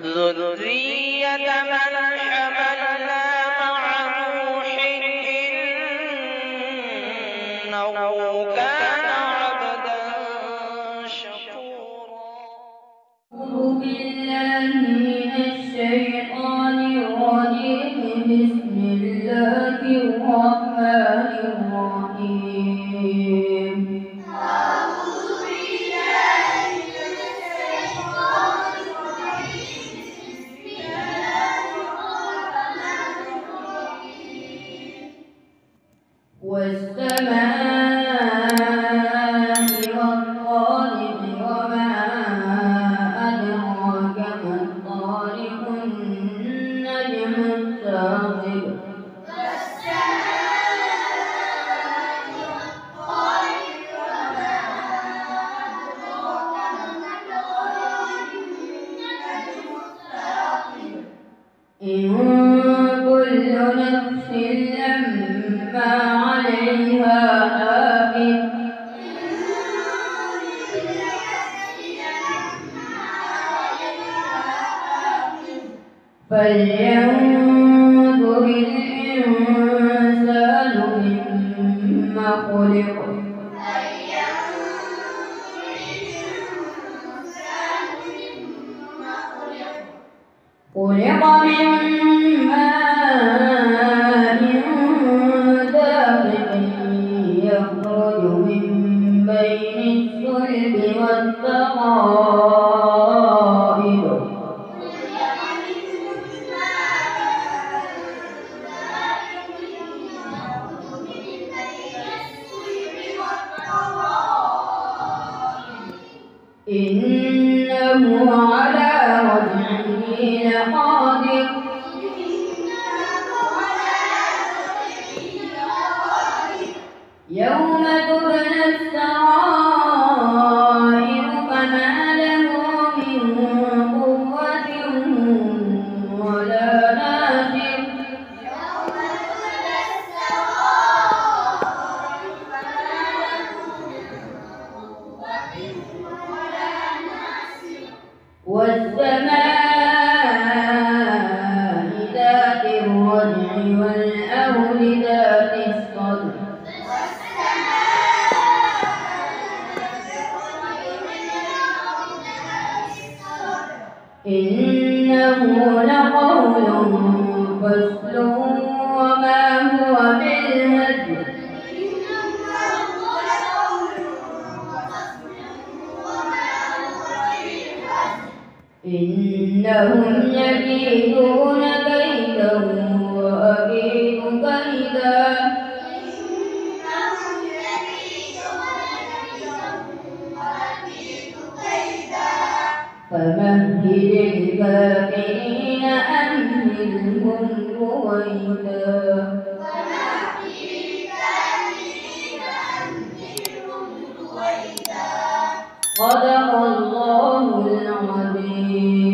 ذرية من حملنا مع نوح إنه كان عبدا شكورا. أعوذ بالله من الشيطان الرجيم. بسم الله الرحمن الرحيم. أعوذ بالله من الشيطان الرجيم. بسم الله الرحمن الرحيم. والسماء والطارق وما أدراك ما الطارق النجم الثاقب. إن كل نفس لما عليها حافظ. فلينظر الإنسان مما خلق. خلق من ماء دافق يخرج من بين الصلب والترائب. إنه على رجعه لقادر. يوم تبلى السرائر فما له من قوة ولا ناصر. والسماء ذات الرجع والأرض ذات الصدع. إنه لقول فصل وما هو بالهزل. إنهم يكيدون كيدا وأكيد كيدا. فمهل الكافرين أمهلهم رويدا. صدق الله العظيم.